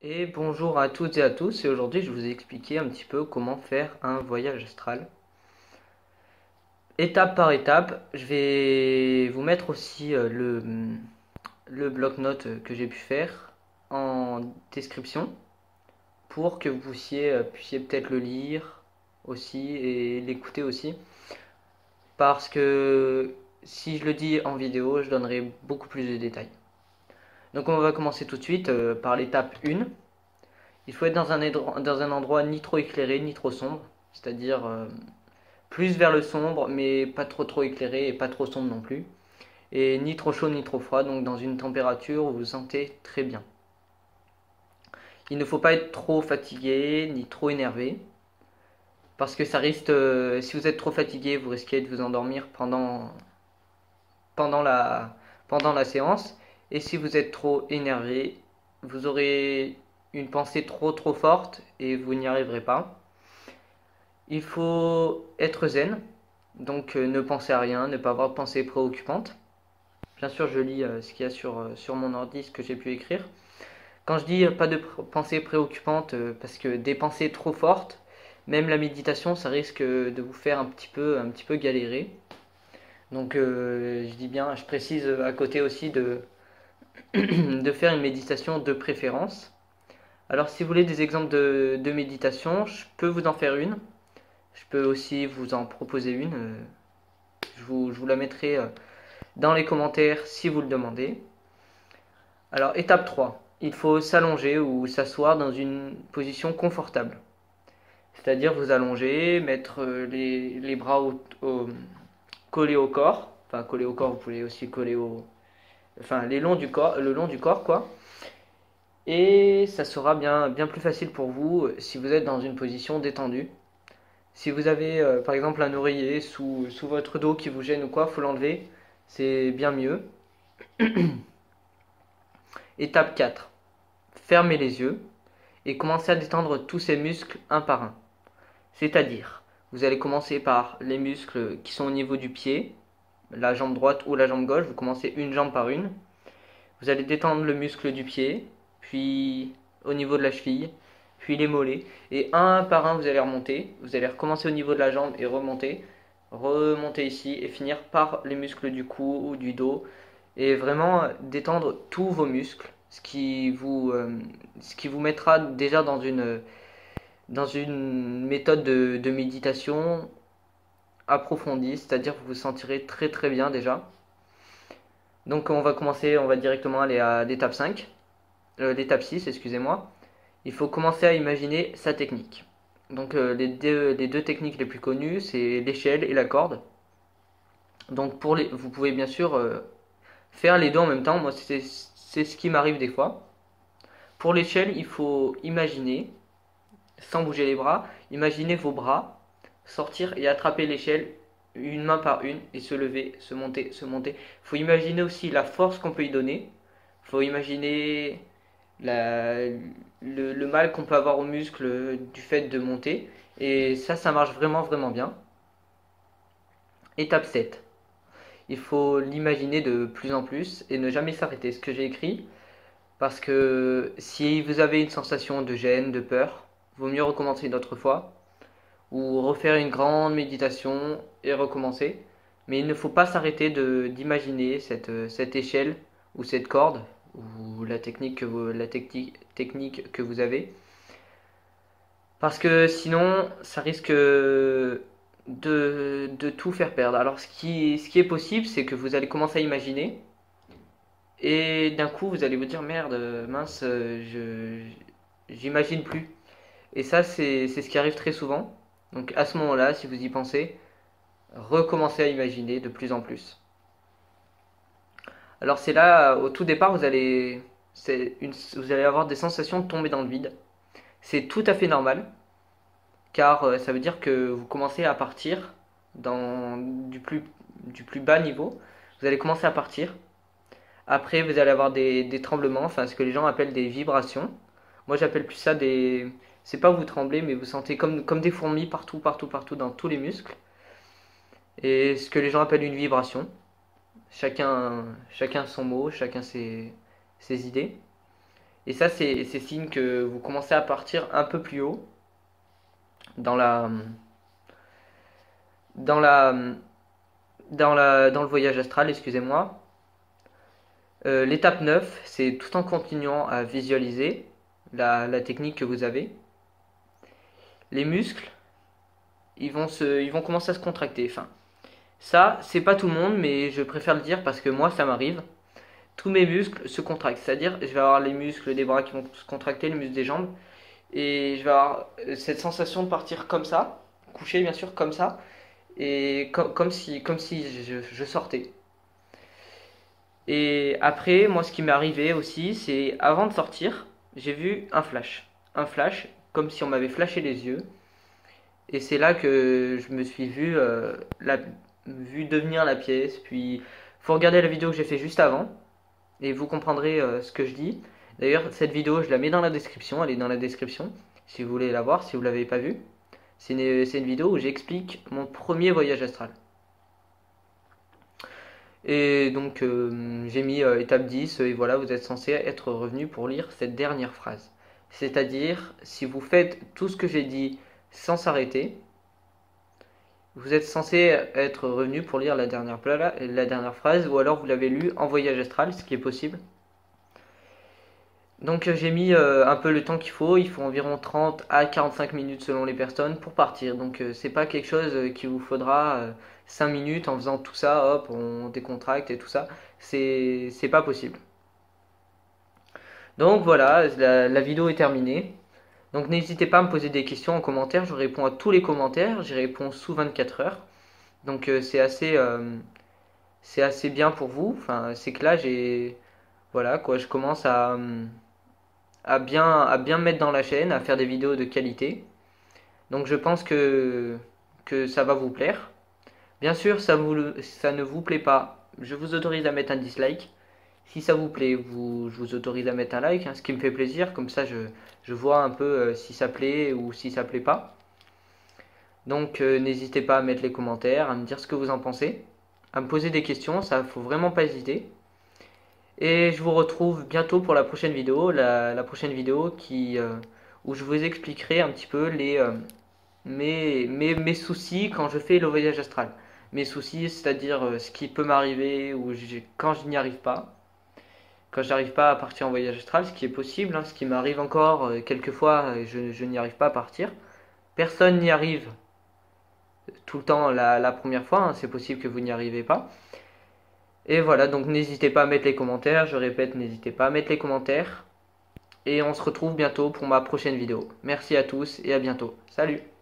Et bonjour à toutes et à tous, et aujourd'hui je vais vous expliquer un petit peu comment faire un voyage astral. Étape par étape, je vais vous mettre aussi le bloc-notes que j'ai pu faire en description pour que vous puissiez peut-être le lire aussi et l'écouter aussi. Parce que si je le dis en vidéo, je donnerai beaucoup plus de détails. Donc on va commencer tout de suite par l'étape 1. Il faut être dans un endroit ni trop éclairé ni trop sombre, c'est-à-dire plus vers le sombre mais pas trop éclairé et pas trop sombre non plus, et ni trop chaud ni trop froid, donc dans une température où vous vous sentez très bien. Il ne faut pas être trop fatigué ni trop énervé, parce que ça risque, si vous êtes trop fatigué, vous risquez de vous endormir pendant, la, pendant la séance, et si vous êtes trop énervé, vous aurez une pensée trop forte et vous n'y arriverez pas. Il faut être zen, donc ne penser à rien, ne pas avoir de pensée préoccupante. Bien sûr, je lis ce qu'il y a sur mon ordi, ce que j'ai pu écrire. Quand je dis pas de pensée préoccupante, parce que des pensées trop fortes, même la méditation, ça risque de vous faire un petit peu galérer. Donc je dis bien, je précise à côté aussi de faire une méditation de préférence. Alors si vous voulez des exemples de méditation, je peux vous en faire une. Je peux aussi vous en proposer une. Je vous la mettrai dans les commentaires si vous le demandez. Alors, étape 3. Il faut s'allonger ou s'asseoir dans une position confortable. C'est-à-dire vous allonger, mettre les bras collés au corps. Enfin, collés au corps, vous pouvez aussi coller enfin, le long du corps, quoi. Et ça sera bien plus facile pour vous si vous êtes dans une position détendue. Si vous avez par exemple un oreiller sous votre dos qui vous gêne ou quoi, faut l'enlever. C'est bien mieux. Étape 4. Fermez les yeux et commencez à détendre tous ces muscles un par un. C'est-à-dire, vous allez commencer par les muscles qui sont au niveau du pied, la jambe droite ou la jambe gauche. Vous commencez une jambe par une. Vous allez détendre le muscle du pied, puis au niveau de la cheville, puis les mollets. Et un par un, vous allez remonter. Vous allez recommencer au niveau de la jambe et remonter. Remonter ici et finir par les muscles du cou ou du dos. Et vraiment détendre tous vos muscles. Ce qui vous mettra déjà dans une méthode de méditation approfondie. C'est-à-dire que vous vous sentirez très bien déjà. Donc on va commencer, on va directement aller à l'étape 5. L'étape 6, excusez-moi. Il faut commencer à imaginer sa technique. Donc les deux techniques les plus connues, c'est l'échelle et la corde. Donc vous pouvez bien sûr faire les deux en même temps. Moi, c'est ce qui m'arrive des fois. Pour l'échelle, il faut imaginer, sans bouger les bras, imaginez vos bras sortir et attraper l'échelle une main par une et se lever, se monter, se monter. Il faut imaginer aussi la force qu'on peut y donner. Il faut imaginer la, le mal qu'on peut avoir aux muscles du fait de monter. Et ça marche vraiment bien. Étape 7. Il faut l'imaginer de plus en plus et ne jamais s'arrêter. Ce que j'ai écrit, parce que si vous avez une sensation de gêne, de peur, vaut mieux recommencer une autre fois ou refaire une grande méditation et recommencer. Mais il ne faut pas s'arrêter d'imaginer cette échelle ou cette corde ou technique que vous avez. Parce que sinon, ça risque de tout faire perdre. Alors ce qui est possible, c'est que vous allez commencer à imaginer et d'un coup vous allez vous dire merde, mince, j'imagine plus. Et ça, c'est ce qui arrive très souvent. Donc à ce moment-là, si vous y pensez, recommencez à imaginer de plus en plus. Alors c'est là, au tout départ, vous allez avoir des sensations de tomber dans le vide. C'est tout à fait normal, car ça veut dire que vous commencez à partir dans du plus bas niveau. Vous allez commencer à partir. Après, vous allez avoir des tremblements, enfin ce que les gens appellent des vibrations. Moi, j'appelle plus ça des. C'est pas vous tremblez, mais vous sentez comme des fourmis partout dans tous les muscles. Et ce que les gens appellent une vibration. Chacun son mot, chacun ses idées. Et ça, c'est signe que vous commencez à partir un peu plus haut dans la, dans la, dans le voyage astral, excusez-moi. L'étape 9, c'est tout en continuant à visualiser la technique que vous avez. Les muscles, ils vont commencer à se contracter. Enfin, ça, c'est pas tout le monde, mais je préfère le dire parce que moi, ça m'arrive. Tous mes muscles se contractent. C'est-à-dire, je vais avoir les muscles des bras qui vont se contracter, les muscles des jambes. Et je vais avoir cette sensation de partir comme ça, couché bien sûr, comme ça. Et comme si je sortais. Et après, moi, ce qui m'est arrivé aussi, c'est avant de sortir, j'ai vu un flash. Un flash, comme si on m'avait flashé les yeux. Et c'est là que je me suis vu devenir la pièce. Puis, faut regarder la vidéo que j'ai fait juste avant. Et vous comprendrez ce que je dis. D'ailleurs, cette vidéo, je la mets dans la description. Elle est dans la description, si vous voulez la voir, si vous ne l'avez pas vue. C'est une vidéo où j'explique mon premier voyage astral. Et donc j'ai mis étape 10 et voilà, vous êtes censé être revenu pour lire cette dernière phrase. C'est-à-dire, si vous faites tout ce que j'ai dit sans s'arrêter, vous êtes censé être revenu pour lire la dernière phrase, ou alors vous l'avez lu en voyage astral, ce qui est possible. Donc j'ai mis un peu le temps il faut environ 30 à 45 minutes selon les personnes pour partir. Donc c'est pas quelque chose qui vous faudra 5 minutes en faisant tout ça, hop, on décontracte et tout ça. C'est pas possible. Donc voilà, la vidéo est terminée. Donc n'hésitez pas à me poser des questions en commentaire, je réponds à tous les commentaires, j'y réponds sous 24 heures. Donc c'est assez bien pour vous. Enfin, c'est que là voilà quoi, je commence à bien me mettre dans la chaîne, à faire des vidéos de qualité. Donc je pense que ça va vous plaire. Bien sûr, ça ne vous plaît pas, je vous autorise à mettre un dislike. Si ça vous plaît, je vous autorise à mettre un like, hein, ce qui me fait plaisir. Comme ça, je vois un peu si ça plaît ou si ça plaît pas. Donc n'hésitez pas à mettre les commentaires, à me dire ce que vous en pensez, à me poser des questions, ça faut vraiment pas hésiter. Et je vous retrouve bientôt pour la prochaine vidéo, la prochaine vidéo où je vous expliquerai un petit peu mes soucis quand je fais le voyage astral. Mes soucis, c'est-à-dire ce qui peut m'arriver quand je n'y arrive pas. Quand je n'arrive pas à partir en voyage astral, ce qui est possible, hein, ce qui m'arrive encore quelquefois, je n'y arrive pas à partir. Personne n'y arrive tout le temps la première fois, hein, c'est possible que vous n'y arrivez pas. Et voilà, donc n'hésitez pas à mettre les commentaires, je répète, n'hésitez pas à mettre les commentaires. Et on se retrouve bientôt pour ma prochaine vidéo. Merci à tous et à bientôt. Salut!